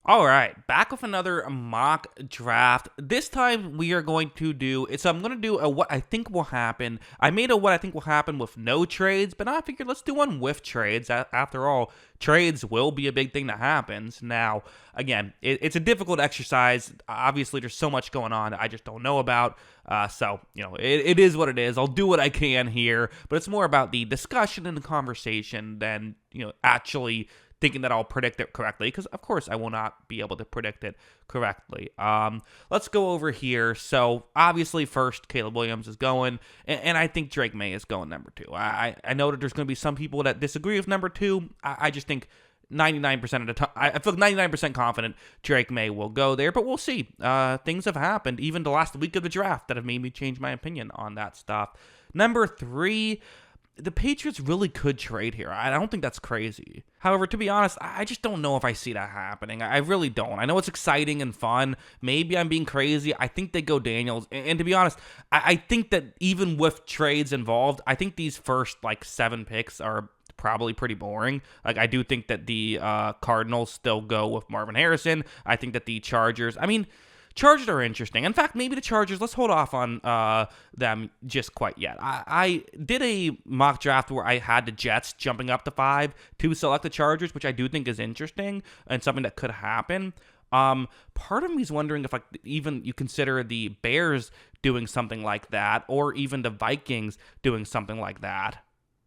All right, back with another mock draft. This time we are going to do so I'm going to do a what I think will happen. I made a what I think will happen with no trades, but I figured let's do one with trades. After all, trades will be a big thing that happens. Now, again, it's a difficult exercise. Obviously, there's so much going on that I just don't know about. It is what it is. I'll do what I can here, but it's more about the discussion and the conversation than, actually thinking that I'll predict it correctly, because of course I will not be able to predict it correctly. Let's go over here. So obviously first Caleb Williams is going, and I think Drake May is going number 2. I know that there's going to be some people that disagree with number 2. I just think 99% of the time, I feel 99% confident Drake May will go there, but we'll see. Things have happened even the last week of the draft that have made me change my opinion on that stuff. Number 3, the Patriots really could trade here. I don't think that's crazy. However, to be honest, I just don't know if I see that happening. I really don't. I know it's exciting and fun. Maybe I'm being crazy. I think they go Daniels. And to be honest, I think that even with trades involved, I think these first 7 picks are probably pretty boring. I do think that the Cardinals still go with Marvin Harrison. I think that the Chargers are interesting. In fact, maybe the Chargers, let's hold off on them just quite yet. I did a mock draft where I had the Jets jumping up to 5 to select the Chargers, which I do think is interesting and something that could happen. Part of me is wondering if even you consider the Bears doing something like that, or even the Vikings doing something like that.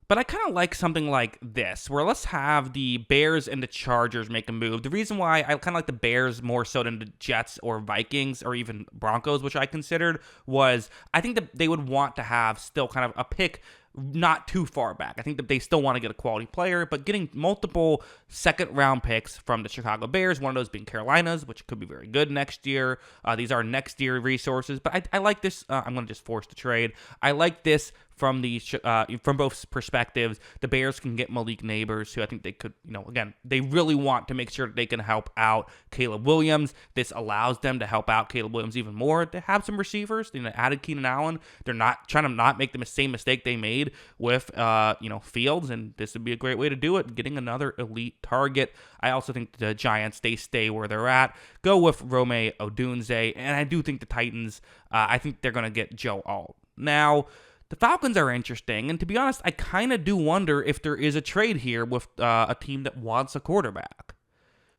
But I kind of like something like this, where let's have the Bears and the Chargers make a move. The reason why I kind of like the Bears more so than the Jets or Vikings or even Broncos, which I considered, was I think that they would want to have still kind of a pick not too far back. I think that they still want to get a quality player, but getting multiple second-round picks from the Chicago Bears, one of those being Carolina's, which could be very good next year. These are next year resources, but I like this. I'm going to just force the trade. I like this from both perspectives. The Bears can get Malik Neighbors, who I think they could, again, they really want to make sure that they can help out Caleb Williams. This allows them to help out Caleb Williams even more. They have some receivers. Added Keenan Allen. They're not trying to not make the same mistake they made with, Fields, and this would be a great way to do it, getting another elite target. I also think the Giants, they stay where they're at. Go with Rome Odunze, and I do think the Titans, I think they're going to get Joe Alt. Now, the Falcons are interesting, and to be honest, I kind of do wonder if there is a trade here with a team that wants a quarterback.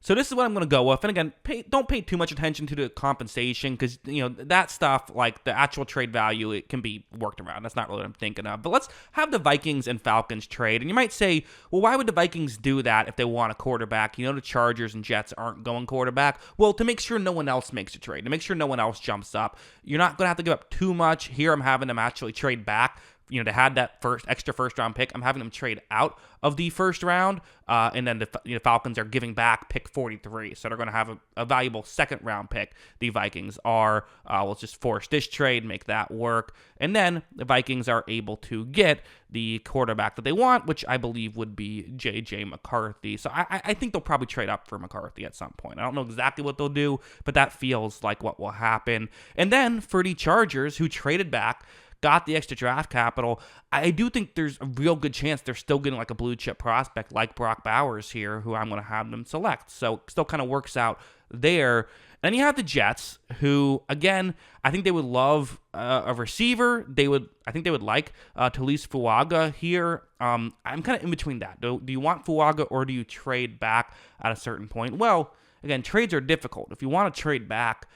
So this is what I'm going to go with. And again, don't pay too much attention to the compensation, because that stuff, like the actual trade value, it can be worked around. That's not really what I'm thinking of. But let's have the Vikings and Falcons trade. And you might say, well, why would the Vikings do that if they want a quarterback? The Chargers and Jets aren't going quarterback. Well, to make sure no one else makes a trade, to make sure no one else jumps up. You're not going to have to give up too much. Here I'm having them actually trade back. They had that extra first round pick. I'm having them trade out of the first round, and then the Falcons are giving back pick 43, so they're going to have a valuable second round pick. The Vikings are. Let's just force this trade, make that work, and then the Vikings are able to get the quarterback that they want, which I believe would be J.J. McCarthy. So I think they'll probably trade up for McCarthy at some point. I don't know exactly what they'll do, but that feels like what will happen. And then for the Chargers, who traded back, got the extra draft capital, I do think there's a real good chance they're still getting like a blue chip prospect like Brock Bowers here, who I'm going to have them select. So still kind of works out there. Then you have the Jets, who, again, I think they would love a receiver. I think they would like Talise Fuaga here. I'm kind of in between that. Do you want Fuaga, or do you trade back at a certain point? Well, again, trades are difficult. If you want to trade back,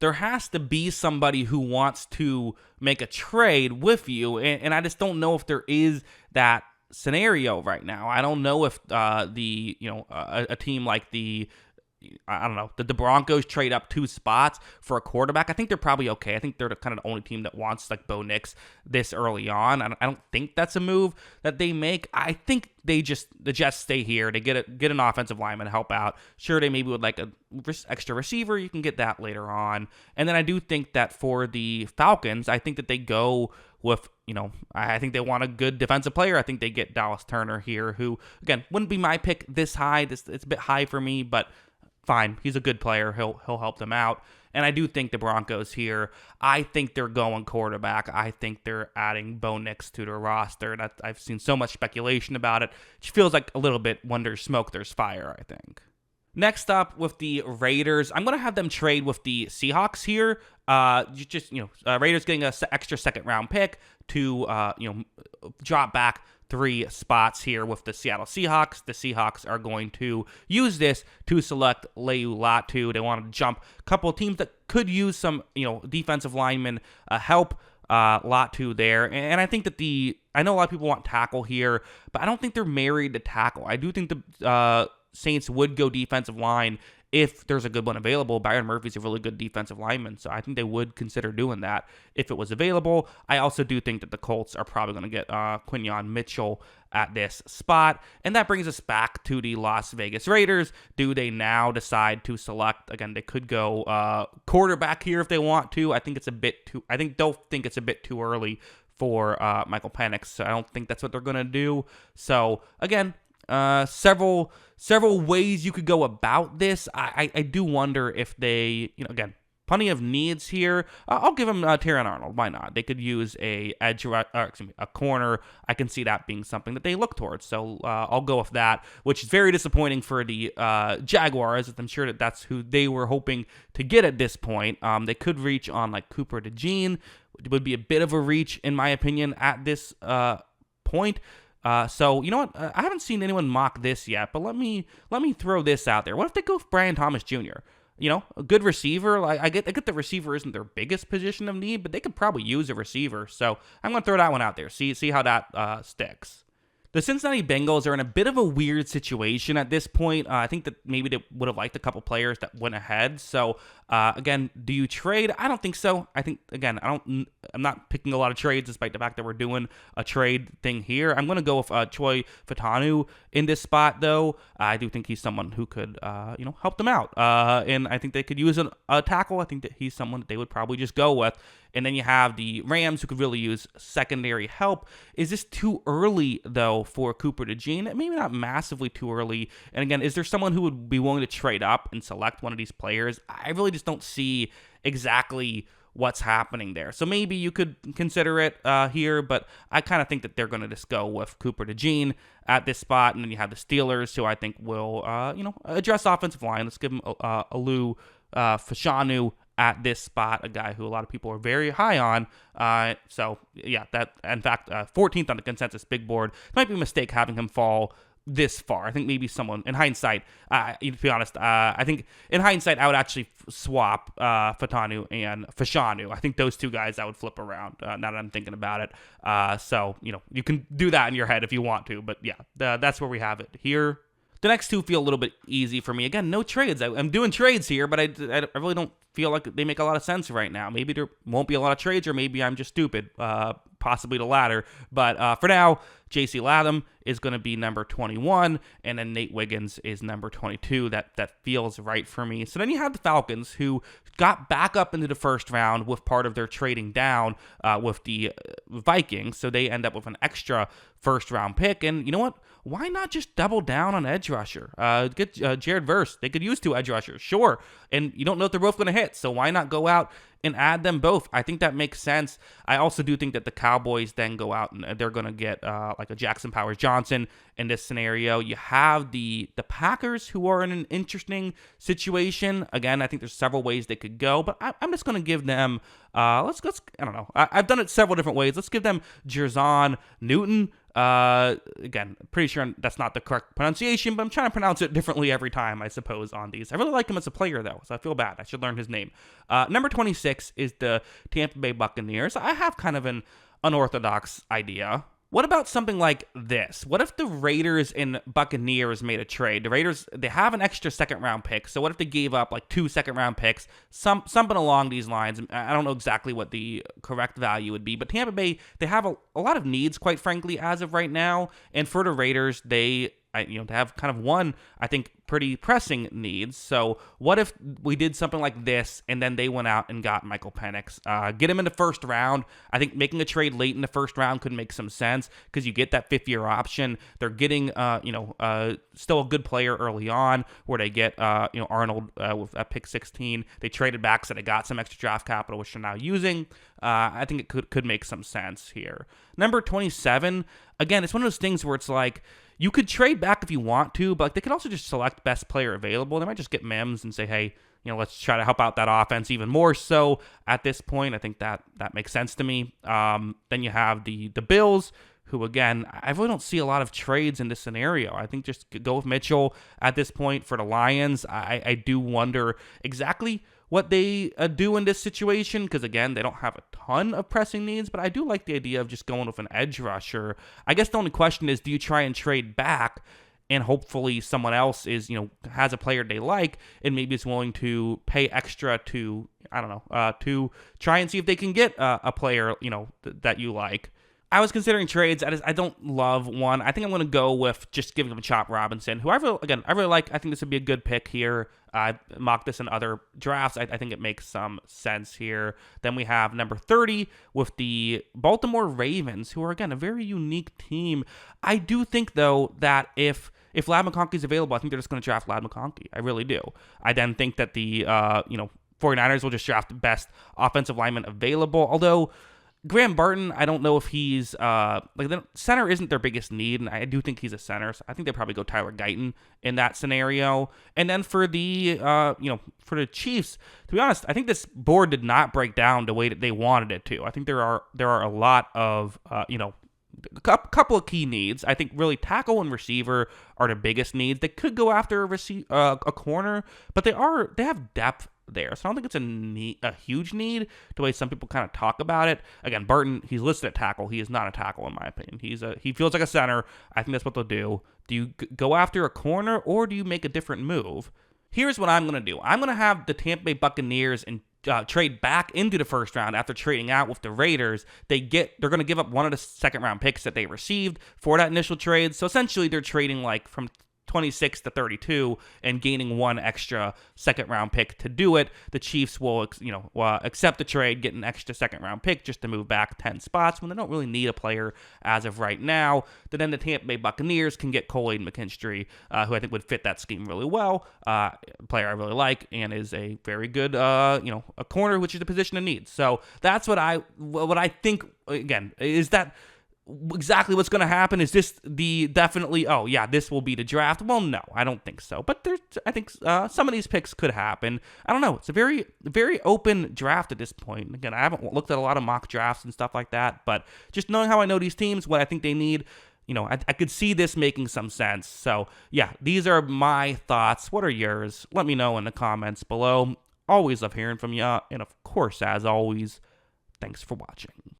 there has to be somebody who wants to make a trade with you, and I just don't know if there is that scenario right now. I don't know if a team like the Broncos trade up 2 spots for a quarterback. I think they're probably okay. I think they're kind of the only team that wants like Bo Nix this early on. I don't think that's a move that they make. I think the Jets stay here. They get an offensive lineman to help out. Sure, they maybe would like a extra receiver. You can get that later on. And then I do think that for the Falcons, I think that they go with, I think they want a good defensive player. I think they get Dallas Turner here, who, again, wouldn't be my pick this high. It's a bit high for me, but fine. He's a good player. He'll help them out. And I do think the Broncos here, I think they're going quarterback. I think they're adding Bo Nix to their roster. I've seen so much speculation about it. It feels like a little bit when there's smoke, there's fire, I think. Next up with the Raiders, I'm going to have them trade with the Seahawks here. Raiders getting a extra second round pick to drop back 3 spots here with the Seattle Seahawks. The Seahawks are going to use this to select Le'u Latu. They want to jump a couple of teams that could use some defensive lineman help. Latu there, and I think that I know a lot of people want tackle here, but I don't think they're married to tackle. I do think the Saints would go defensive line if there's a good one available. Byron Murphy's a really good defensive lineman, so I think they would consider doing that if it was available. I also do think that the Colts are probably going to get Quinyon Mitchell at this spot, and that brings us back to the Las Vegas Raiders. Do they now decide to select? Again, they could go quarterback here if they want to. I think they'll think it's a bit too early for Michael Penix, so I don't think that's what they're going to do. So again, several ways you could go about this. I do wonder if they, again, plenty of needs here. I'll give them Terran Arnold. Why not? They could use a corner. I can see that being something that they look towards. So I'll go with that, which is very disappointing for the Jaguars. I'm sure that's who they were hoping to get at this point. They could reach on like Cooper DeJean, which would be a bit of a reach in my opinion at this point. So you know what? I haven't seen anyone mock this yet, but let me throw this out there. What if they go with Brian Thomas Jr.? A good receiver. I get the receiver isn't their biggest position of need, but they could probably use a receiver. So I'm gonna throw that one out there. See how that sticks. The Cincinnati Bengals are in a bit of a weird situation at this point. I think that maybe they would have liked a couple players that went ahead. So, again, do you trade? I don't think so. I think, again, I'm not picking a lot of trades despite the fact that we're doing a trade thing here. I'm going to go with Choi Fatanu in this spot, though. I do think he's someone who could, help them out. And I think they could use a tackle. I think that he's someone that they would probably just go with. And then you have the Rams who could really use secondary help. Is this too early, though, for Cooper DeJean? Maybe not massively too early. And again, is there someone who would be willing to trade up and select one of these players? I really just don't see exactly what's happening there. So maybe you could consider it here, but I kind of think that they're going to just go with Cooper DeJean at this spot. And then you have the Steelers, who I think will, address offensive line. Let's give them Alu Fashanu at this spot, a guy who a lot of people are very high on. So yeah, that in fact 14th on the consensus big board. It might be a mistake having him fall this far. I think maybe someone in hindsight, to be honest, I think in hindsight I would actually swap Fatanu and Fashanu. I think those two guys I would flip around now that I'm thinking about it. So you can do that in your head if you want to, but yeah, that's where we have it here. The next two feel a little bit easy for me. Again, no trades. I'm doing trades here, but I really don't feel like they make a lot of sense right now. Maybe there won't be a lot of trades, or maybe I'm just stupid. Possibly the latter. But for now, J.C. Latham is going to be number 21, and then Nate Wiggins is number 22. That feels right for me. So then you have the Falcons, who got back up into the first round with part of their trading down with the Vikings. So they end up with an extra first-round pick. And you know what? Why not just double down on edge rusher? Get Jared Verse. They could use 2 edge rushers, sure. And you don't know if they're both going to hit, so why not go out and add them both? I think that makes sense. I also do think that the Cowboys then go out and they're going to get like a Jackson Powers Johnson in this scenario. You have the Packers, who are in an interesting situation. Again, I think there's several ways they could go, but I'm just going to give them, let's I don't know. I've done it several different ways. Let's give them Jerzon Newton. Again, pretty sure that's not the correct pronunciation, but I'm trying to pronounce it differently every time, I suppose, on these. I really like him as a player, though, so I feel bad. I should learn his name. Number 26 is the Tampa Bay Buccaneers. I have kind of an unorthodox idea. What about something like this? What if the Raiders and Buccaneers made a trade? The Raiders, they have an extra second-round pick, so what if they gave up like 2 second-round picks, something along these lines? I don't know exactly what the correct value would be, but Tampa Bay, they have a lot of needs, quite frankly, as of right now, and for the Raiders, they have kind of one, I think, pretty pressing needs. So what if we did something like this, and then they went out and got Michael Penix, get him in the first round? I think making a trade late in the first round could make some sense because you get that 5th-year option. They're getting, still a good player early on, where they get, Arnold with pick 16. They traded back, so they got some extra draft capital, which they're now using. I think it could make some sense here. Number 27, again, it's one of those things where it's like, You could trade back if you want to, but like, they could also just select best player available. They might just get Mims and say, hey, let's try to help out that offense even more so at this point. I think that makes sense to me. Then you have the Bills, who, again, I really don't see a lot of trades in this scenario. I think just go with Mitchell at this point for the Lions. I do wonder exactly what they do in this situation because, again, they don't have a ton of pressing needs, but I do like the idea of just going with an edge rusher. I guess the only question is, do you try and trade back and hopefully someone else is, has a player they like and maybe is willing to pay extra to, I don't know, to try and see if they can get a player, that you like. I was considering trades. I don't love one. I think I'm going to go with just giving him Chop Robinson, who I really like. I think this would be a good pick here. I mocked this in other drafts. I think it makes some sense here. Then we have number 30 with the Baltimore Ravens, who are, again, a very unique team. I do think, though, that if Ladd McConkey is available, I think they're just going to draft Ladd McConkey. I really do. I then think that the 49ers will just draft the best offensive lineman available, although Graham Barton, I don't know if he's center isn't their biggest need, and I do think he's a center. So I think they probably go Tyler Guyton in that scenario. And then for the for the Chiefs, to be honest, I think this board did not break down the way that they wanted it to. I think there are a lot of a couple of key needs. I think really tackle and receiver are the biggest needs. They could go after a corner, but they have depth there. So I don't think it's a huge need the way some people kind of talk about it. Again, Barton, he's listed at tackle. He is not a tackle in my opinion. He feels like a center. I think that's what they'll do. Do you go after a corner or do you make a different move? Here's what I'm going to do. I'm going to have the Tampa Bay Buccaneers and trade back into the first round after trading out with the Raiders. They're going to give up one of the second round picks that they received for that initial trade. So essentially they're trading like from 26 to 32 and gaining one extra second round pick to do it. The Chiefs will accept the trade, get an extra second round pick just to move back 10 spots when they don't really need a player as of right now. Then the Tampa Bay Buccaneers can get Cole Aiden McKinstry, who I think would fit that scheme really well. A player I really like and is a very good a corner, which is a position of need. So that's what I think. Again, is that exactly what's going to happen? Is this this will be the draft? Well, no, I don't think so. But I think some of these picks could happen. I don't know. It's a very, very open draft at this point. Again, I haven't looked at a lot of mock drafts and stuff like that, but just knowing how I know these teams, what I think they need, I could see this making some sense. So yeah, these are my thoughts. What are yours? Let me know in the comments below. Always love hearing from you. And of course, as always, thanks for watching.